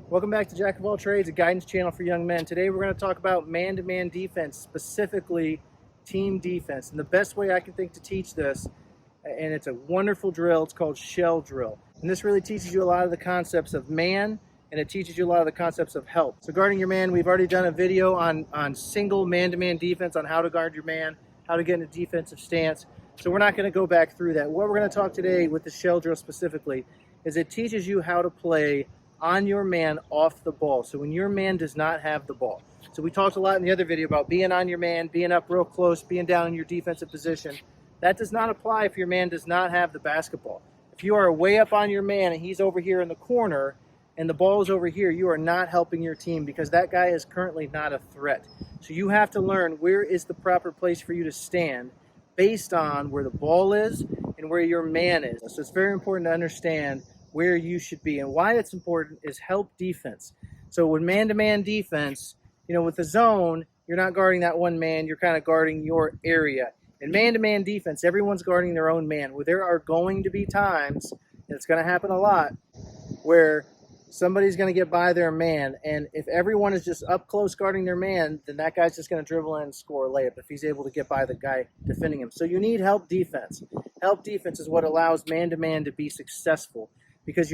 Welcome back to Jack of All Trades, a guidance channel for young men. Today we're going to talk about man-to-man defense, specifically team defense. And the best way I can think to teach this, and it's a wonderful drill, it's called shell drill. And this really teaches you a lot of the concepts of man, and it teaches you a lot of the concepts of help. So guarding your man, we've already done a video on single man-to-man defense, on how to guard your man, how to get in a defensive stance. So we're not going to go back through that. What we're going to talk today with the shell drill specifically is it teaches you how to play on your man off the ball. So when your man does not have the ball. So we talked a lot in the other video about being on your man, being up real close, being down in your defensive position. That does not apply if your man does not have the basketball. If you are way up on your man and he's over here in the corner and the ball is over here, you are not helping your team because that guy is currently not a threat. So you have to learn where is the proper place for you to stand based on where the ball is and where your man is. So it's very important to understand where you should be. And why it's important is help defense. So with man-to-man defense, with the zone, you're not guarding that one man, you're kind of guarding your area. In man-to-man defense, everyone's guarding their own man. Well, there are going to be times, and it's going to happen a lot, where somebody's going to get by their man. And if everyone is just up close guarding their man, then that guy's just going to dribble in and score a layup if he's able to get by the guy defending him. So you need help defense. Help defense is what allows man-to-man to be successful. Because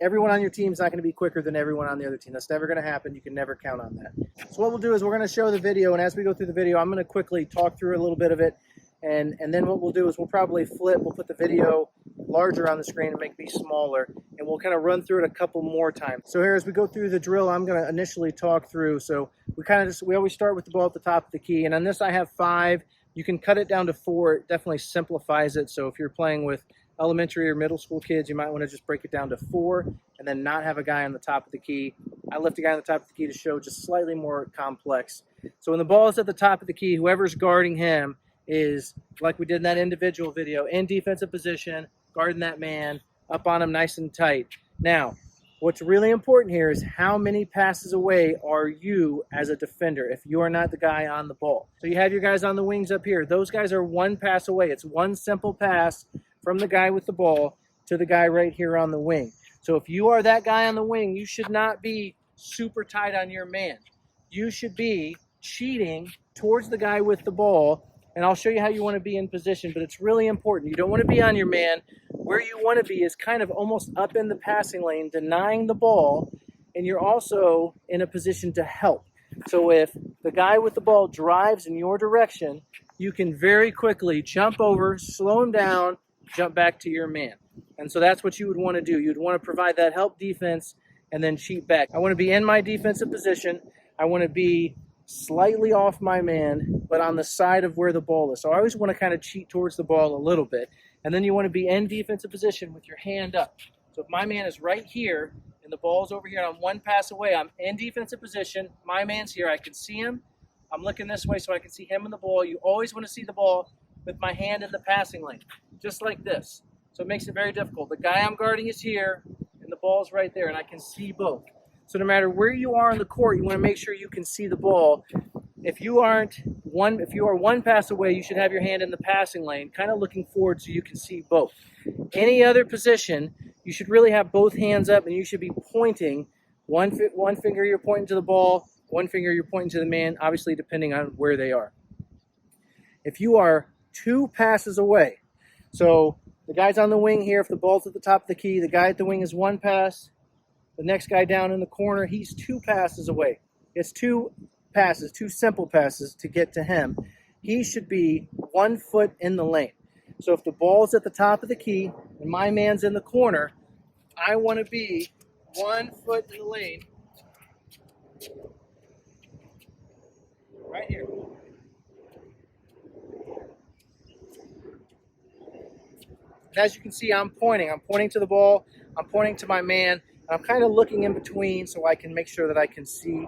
everyone on your team is not going to be quicker than everyone on the other team. That's never going to happen. You can never count on that. So what we'll do is we're going to show the video, and as we go through the video, I'm going to quickly talk through a little bit of it, and then what we'll do is we'll probably flip. We'll put the video larger on the screen and make me smaller, and we'll kind of run through it a couple more times. So here, as we go through the drill, I'm going to initially talk through. So we always start with the ball at the top of the key, and on this I have 5. You can cut it down to 4. It definitely simplifies it. So if you're playing with elementary or middle school kids, you might want to just break it down to 4 and then not have a guy on the top of the key. I left a guy on the top of the key to show just slightly more complex. So when the ball is at the top of the key, whoever's guarding him is, like we did in that individual video, in defensive position, guarding that man, up on him nice and tight. Now, what's really important here is how many passes away are you as a defender if you are not the guy on the ball. So you have your guys on the wings up here. Those guys are 1 pass away. It's 1 simple pass from the guy with the ball to the guy right here on the wing. So if you are that guy on the wing, you should not be super tight on your man. You should be cheating towards the guy with the ball, and I'll show you how you want to be in position, but it's really important. You don't want to be on your man. Where you want to be is kind of almost up in the passing lane, denying the ball, and you're also in a position to help. So if the guy with the ball drives in your direction, you can very quickly jump over, slow him down, jump back to your man. And so that's what you would want to do. You'd want to provide that help defense and then cheat back. I want to be in my defensive position. I want to be slightly off my man, but on the side of where the ball is. So I always want to kind of cheat towards the ball a little bit. And then you want to be in defensive position with your hand up. So if my man is right here and the ball's over here and I'm 1 pass away, I'm in defensive position. My man's here. I can see him. I'm looking this way so I can see him and the ball. You always want to see the ball with my hand in the passing lane, just like this. So it makes it very difficult. The guy I'm guarding is here, and the ball's right there, and I can see both. So no matter where you are on the court, you want to make sure you can see the ball. If you are 1 pass away, you should have your hand in the passing lane, kind of looking forward so you can see both. Any other position, you should really have both hands up, and you should be pointing. One finger you're pointing to the ball, 1 finger you're pointing to the man, obviously depending on where they are. If you are 2 passes away. So the guy's on the wing here. If the ball's at the top of the key, the guy at the wing is 1 pass. The next guy down in the corner, he's 2 passes away. It's 2 passes, 2 simple passes to get to him. He should be 1 foot in the lane. So if the ball's at the top of the key and my man's in the corner, I want to be 1 foot in the lane right here. And as you can see, I'm pointing. I'm pointing to the ball. I'm pointing to my man. And I'm kind of looking in between so I can make sure that I can see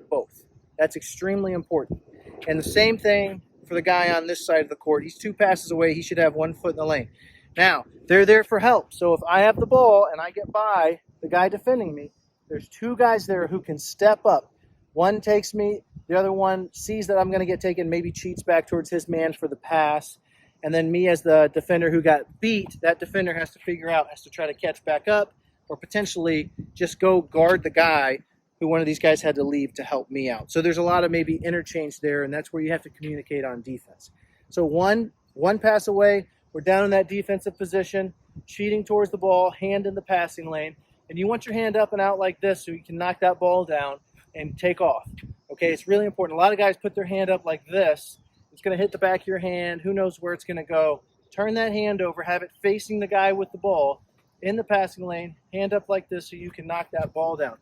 both. That's extremely important. And the same thing for the guy on this side of the court. He's 2 passes away. He should have 1 foot in the lane. Now, they're there for help. So if I have the ball and I get by the guy defending me, there's 2 guys there who can step up. One takes me. The other one sees that I'm going to get taken, maybe cheats back towards his man for the pass. And then me as the defender who got beat, that defender has to figure out, has to try to catch back up, or potentially just go guard the guy who one of these guys had to leave to help me out. So there's a lot of maybe interchange there, and that's where you have to communicate on defense. So one pass away, we're down in that defensive position, cheating towards the ball, hand in the passing lane, and you want your hand up and out like this so you can knock that ball down and take off. Okay, it's really important. A lot of guys put their hand up like this. It's going to hit the back of your hand. Who knows where it's going to go? Turn that hand over, have it facing the guy with the ball in the passing lane, hand up like this so you can knock that ball down.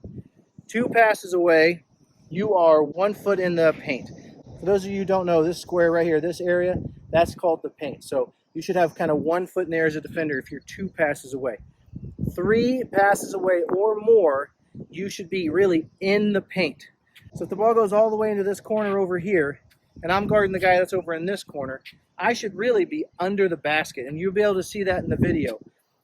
2 passes away, you are 1 foot in the paint. For those of you who don't know, this square right here, this area, that's called the paint. So you should have kind of 1 foot in there as a defender if you're 2 passes away. 3 passes away or more, you should be really in the paint. So if the ball goes all the way into this corner over here, and I'm guarding the guy that's over in this corner, I should really be under the basket, and you'll be able to see that in the video.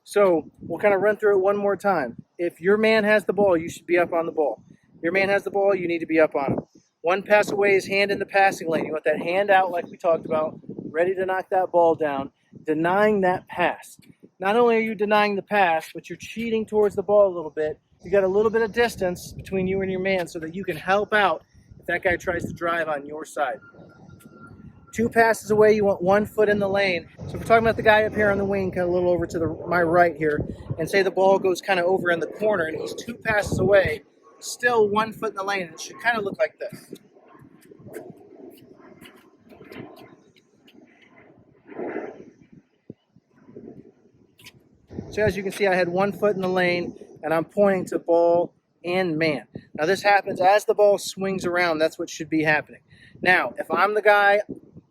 So we'll kind of run through it one more time. If your man has the ball, you should be up on the ball. If your man has the ball, you need to be up on him. 1 pass away is hand in the passing lane. You want that hand out like we talked about, ready to knock that ball down, denying that pass. Not only are you denying the pass, but you're cheating towards the ball a little bit. You got a little bit of distance between you and your man so that you can help out if that guy tries to drive on your side. 2 passes away, you want 1 foot in the lane. So if we're talking about the guy up here on the wing, kind of a little over to my right here, and say the ball goes kind of over in the corner and he's 2 passes away, still 1 foot in the lane. It should kind of look like this. So as you can see, I had 1 foot in the lane and I'm pointing to ball and man. Now this happens as the ball swings around. That's what should be happening. Now, if I'm the guy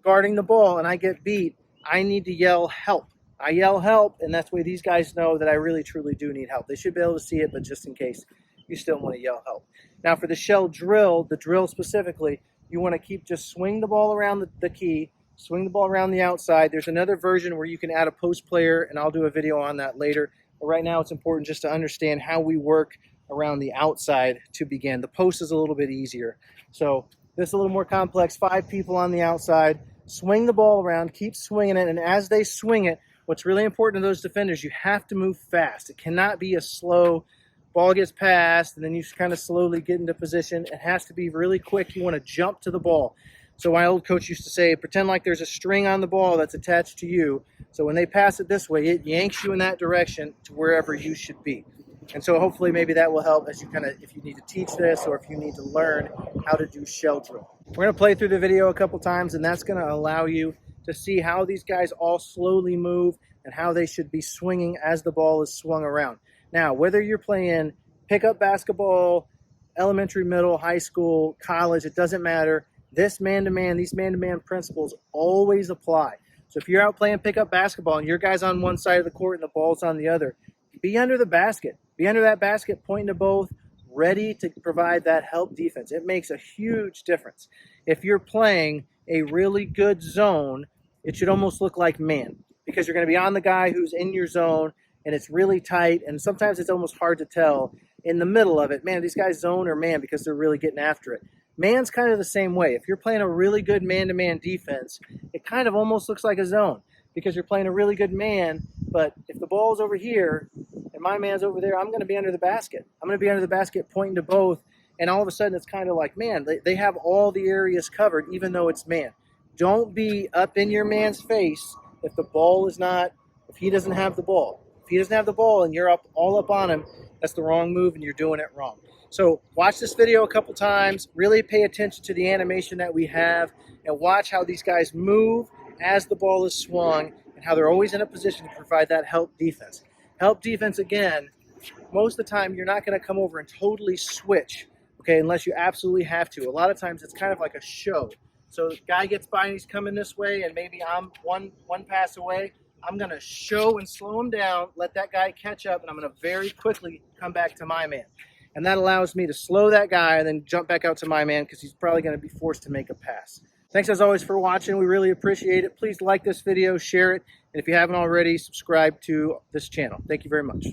guarding the ball and I get beat, I need to yell help. I yell help, and that's the way these guys know that I really truly do need help. They should be able to see it, but just in case, you still want to yell help. Now for the shell drill, the drill specifically, you want to just swing the ball around the key, swing the ball around the outside. There's another version where you can add a post player, and I'll do a video on that later. But right now it's important just to understand how we work around the outside to begin. The post is a little bit easier. So this is a little more complex. 5 people on the outside. Swing the ball around, keep swinging it, and as they swing it, what's really important to those defenders, you have to move fast. It cannot be a slow, ball gets passed, and then you kind of slowly get into position. It has to be really quick. You want to jump to the ball. So my old coach used to say, pretend like there's a string on the ball that's attached to you. So when they pass it this way, it yanks you in that direction to wherever you should be. And so hopefully maybe that will help as you if you need to teach this or if you need to learn how to do shell drill. We're going to play through the video a couple times, and that's going to allow you to see how these guys all slowly move and how they should be swinging as the ball is swung around. Now, whether you're playing pickup basketball, elementary, middle, high school, college, it doesn't matter. These man-to-man principles always apply. So if you're out playing pickup basketball and your guy's on one side of the court and the ball's on the other, be under the basket. Be under that basket, pointing to both, ready to provide that help defense. It makes a huge difference. If you're playing a really good zone, it should almost look like man, because you're going to be on the guy who's in your zone and it's really tight, and sometimes it's almost hard to tell in the middle of it, man, these guys zone or man, because they're really getting after it. Man's kind of the same way. If you're playing a really good man-to-man defense, it kind of almost looks like a zone because you're playing a really good man, but if the ball's over here and my man's over there, I'm going to be under the basket. I'm going to be under the basket pointing to both, and all of a sudden it's kind of like, man, they have all the areas covered even though it's man. Don't be up in your man's face if he doesn't have the ball. If he doesn't have the ball and you're all up on him, that's the wrong move and you're doing it wrong. So watch this video a couple times, really pay attention to the animation that we have, and watch how these guys move as the ball is swung and how they're always in a position to provide that help defense. Help defense, again, most of the time you're not going to come over and totally switch, okay, unless you absolutely have to. A lot of times it's kind of like a show. So the guy gets by and he's coming this way, and maybe I'm one pass away. I'm going to show and slow him down, let that guy catch up, and I'm going to very quickly come back to my man. And that allows me to slow that guy and then jump back out to my man because he's probably going to be forced to make a pass. Thanks as always for watching. We really appreciate it. Please like this video, share it, and if you haven't already, subscribe to this channel. Thank you very much.